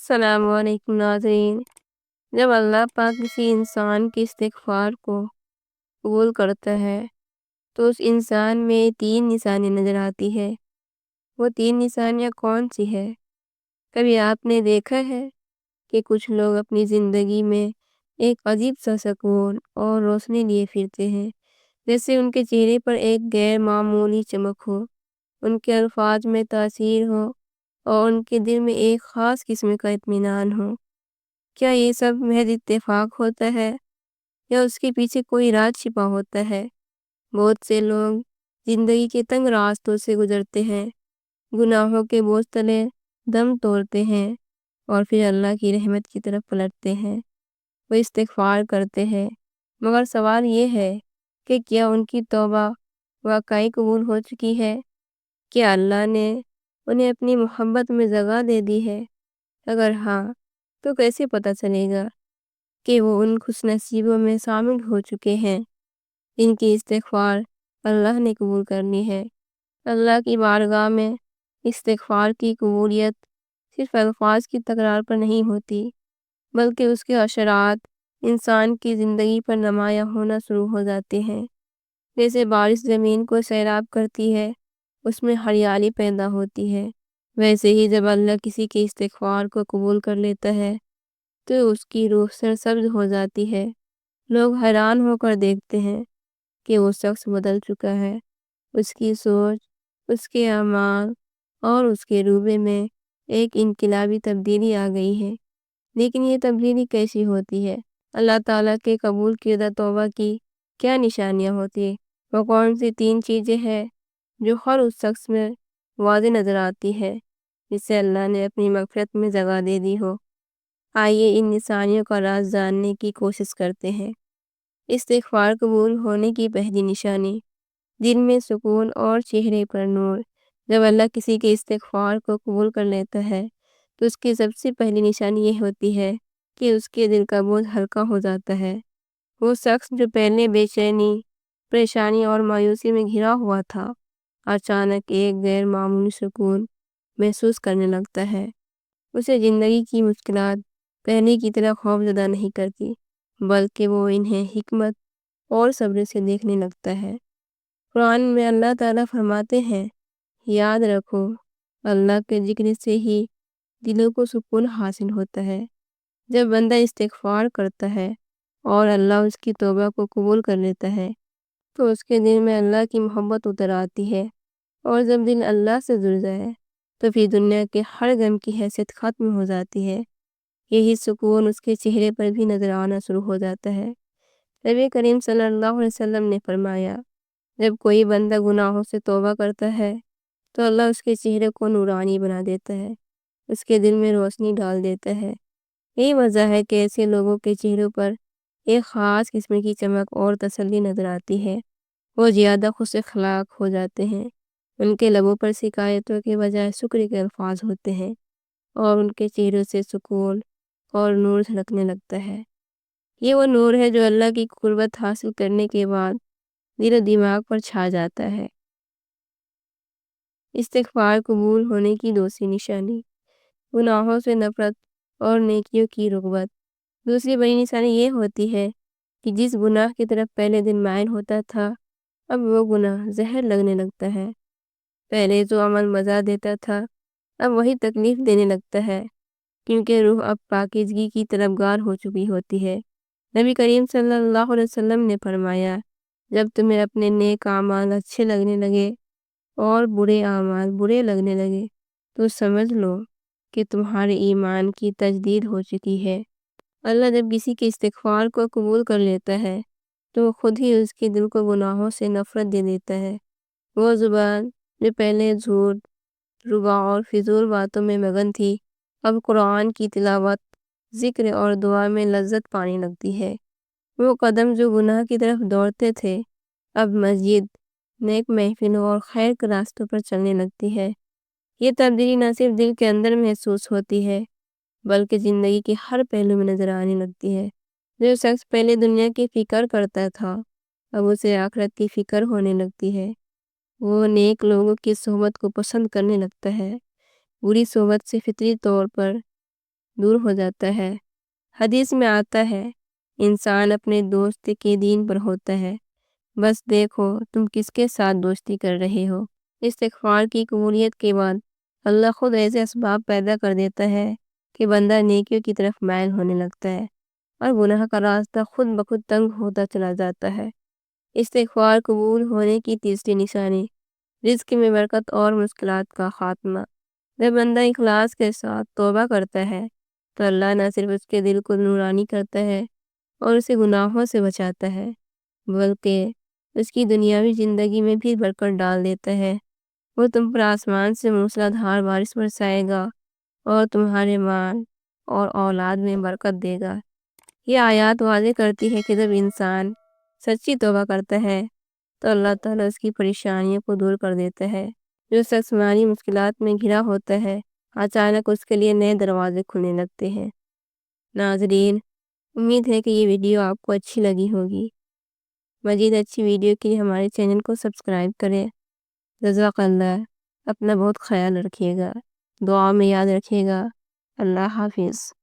السلام علیکم ناظرین۔ جب اللہ پاک کسی انسان کے استغفار کو قبول کرتا ہے تو اس انسان میں 3 نشانی نظر آتی ہے۔ وہ 3 نشانیاں کون سی ہے؟ کبھی آپ نے دیکھا ہے کہ کچھ لوگ اپنی زندگی میں ایک عجیب سا سکون اور روشنی لیے پھرتے ہیں، جیسے ان کے چہرے پر ایک غیر معمولی چمک ہو، ان کے الفاظ میں تاثیر ہو اور ان کے دل میں ایک خاص قسم کا اطمینان ہو۔ کیا یہ سب محض اتفاق ہوتا ہے یا اس کے پیچھے کوئی راز چھپا ہوتا ہے؟ بہت سے لوگ زندگی کے تنگ راستوں سے گزرتے ہیں، گناہوں کے بوجھ تلے دم توڑتے ہیں اور پھر اللہ کی رحمت کی طرف پلٹتے ہیں۔ وہ استغفار کرتے ہیں، مگر سوال یہ ہے کہ کیا ان کی توبہ واقعی قبول ہو چکی ہے؟ کیا اللہ نے انہیں اپنی محبت میں جگہ دے دی ہے؟ اگر ہاں تو کیسے پتہ چلے گا کہ وہ ان خوش نصیبوں میں شامل ہو چکے ہیں جن کی استغفار اللہ نے قبول کرنی ہے؟ اللہ کی بارگاہ میں استغفار کی قبولیت صرف الفاظ کی تکرار پر نہیں ہوتی، بلکہ اس کے اثرات انسان کی زندگی پر نمایاں ہونا شروع ہو جاتے ہیں۔ جیسے بارش زمین کو سیراب کرتی ہے، اس میں ہریالی پیدا ہوتی ہے، ویسے ہی جب اللہ کسی کے استغفار کو قبول کر لیتا ہے تو اس کی روح سرسبز ہو جاتی ہے۔ لوگ حیران ہو کر دیکھتے ہیں کہ وہ شخص بدل چکا ہے، اس کی سوچ، اس کے اعمال اور اس کے رویے میں ایک انقلابی تبدیلی آ گئی ہے۔ لیکن یہ تبدیلی کیسی ہوتی ہے؟ اللہ تعالیٰ کے قبول کردہ توبہ کی کیا نشانیاں ہوتی ہیں؟ وہ کون سی 3 چیزیں ہیں جو ہر اس شخص میں واضح نظر آتی ہے جسے اللہ نے اپنی مغفرت میں جگہ دے دی ہو؟ آئیے ان نشانیوں کا راز جاننے کی کوشش کرتے ہیں۔ استغفار قبول ہونے کی پہلی نشانی، دل میں سکون اور چہرے پر نور۔ جب اللہ کسی کے استغفار کو قبول کر لیتا ہے تو اس کی سب سے پہلی نشانی یہ ہوتی ہے کہ اس کے دل کا بوجھ ہلکا ہو جاتا ہے۔ وہ شخص جو پہلے بے چینی، پریشانی اور مایوسی میں گھرا ہوا تھا، اچانک ایک غیر معمولی سکون محسوس کرنے لگتا ہے۔ اسے زندگی کی مشکلات پہلے کی طرح خوفزدہ نہیں کرتی، بلکہ وہ انہیں حکمت اور صبر سے دیکھنے لگتا ہے۔ قرآن میں اللہ تعالیٰ فرماتے ہیں، یاد رکھو اللہ کے ذکر سے ہی دلوں کو سکون حاصل ہوتا ہے۔ جب بندہ استغفار کرتا ہے اور اللہ اس کی توبہ کو قبول کر لیتا ہے تو اس کے دل میں اللہ کی محبت اتر آتی ہے، اور جب دل اللہ سے جڑ جائے تو پھر دنیا کے ہر غم کی حیثیت ختم ہو جاتی ہے۔ یہی سکون اس کے چہرے پر بھی نظر آنا شروع ہو جاتا ہے۔ نبی کریم صلی اللہ علیہ وسلم نے فرمایا، جب کوئی بندہ گناہوں سے توبہ کرتا ہے تو اللہ اس کے چہرے کو نورانی بنا دیتا ہے، اس کے دل میں روشنی ڈال دیتا ہے۔ یہی وجہ ہے کہ ایسے لوگوں کے چہروں پر ایک خاص قسم کی چمک اور تسلی نظر آتی ہے۔ وہ زیادہ خوش اخلاق ہو جاتے ہیں، ان کے لبوں پر شکایتوں کے بجائے شکر کے الفاظ ہوتے ہیں، اور ان کے چہروں سے سکون اور نور جھلکنے لگتا ہے۔ یہ وہ نور ہے جو اللہ کی قربت حاصل کرنے کے بعد دل و دماغ پر چھا جاتا ہے۔ استغفار قبول ہونے کی دوسری نشانی، گناہوں سے نفرت اور نیکیوں کی رغبت۔ دوسری بڑی نشانی یہ ہوتی ہے کہ جس گناہ کی طرف پہلے دل مائل ہوتا تھا، اب وہ گناہ زہر لگنے لگتا ہے۔ پہلے جو عمل مزہ دیتا تھا، اب وہی تکلیف دینے لگتا ہے، کیونکہ روح اب پاکیزگی کی طلبگار ہو چکی ہوتی ہے۔ نبی کریم صلی اللہ علیہ وسلم نے فرمایا، جب تمہیں اپنے نیک اعمال اچھے لگنے لگے اور برے اعمال برے لگنے لگے تو سمجھ لو کہ تمہارے ایمان کی تجدید ہو چکی ہے۔ اللہ جب کسی کے استغفار کو قبول کر لیتا ہے تو وہ خود ہی اس کے دل کو گناہوں سے نفرت دے دیتا ہے۔ وہ زبان جو پہلے جھوٹ، ربا اور فضول باتوں میں مگن تھی، اب قرآن کی تلاوت، ذکر اور دعا میں لذت پانے لگتی ہے۔ وہ قدم جو گناہ کی طرف دوڑتے تھے، اب مسجد، نیک محفلوں اور خیر کے راستوں پر چلنے لگتی ہے۔ یہ تبدیلی نہ صرف دل کے اندر محسوس ہوتی ہے، بلکہ زندگی کے ہر پہلو میں نظر آنے لگتی ہے۔ جو شخص پہلے دنیا کی فکر کرتا تھا، اب اسے آخرت کی فکر ہونے لگتی ہے۔ وہ نیک لوگوں کی صحبت کو پسند کرنے لگتا ہے، بری صحبت سے فطری طور پر دور ہو جاتا ہے۔ حدیث میں آتا ہے انسان اپنے دوست کے دین پر ہوتا ہے، بس دیکھو تم کس کے ساتھ دوستی کر رہے ہو۔ استغفار کی قبولیت کے بعد اللہ خود ایسے اسباب پیدا کر دیتا ہے کہ بندہ نیکیوں کی طرف مائل ہونے لگتا ہے اور گناہ کا راستہ خود بخود تنگ ہوتا چلا جاتا ہے۔ استغفار قبول ہونے کی تیسری نشانی رزق میں برکت اور مشکلات کا خاتمہ۔ جب بندہ اخلاص کے ساتھ توبہ کرتا ہے تو اللہ نہ صرف اس کے دل کو نورانی کرتا ہے اور اسے گناہوں سے بچاتا ہے، بلکہ اس کی دنیاوی زندگی میں بھی برکت ڈال دیتا ہے۔ وہ تم پر آسمان سے موسلا دھار بارش برسائے گا اور تمہارے مال اور اولاد میں برکت دے گا۔ یہ آیات واضح کرتی ہے کہ جب انسان سچی توبہ کرتا ہے تو اللہ تعالیٰ اس کی پریشانیوں کو دور کر دیتا ہے۔ جو شخص مالی مشکلات میں گھرا ہوتا ہے اچانک اس کے لیے نئے دروازے کھلنے لگتے ہیں۔ ناظرین، امید ہے کہ یہ ویڈیو آپ کو اچھی لگی ہوگی۔ مزید اچھی ویڈیو کے لیے ہمارے چینل کو سبسکرائب کریں۔ جزاک اللہ۔ اپنا بہت خیال رکھیے گا، دعا میں یاد رکھیے گا۔ اللہ حافظ۔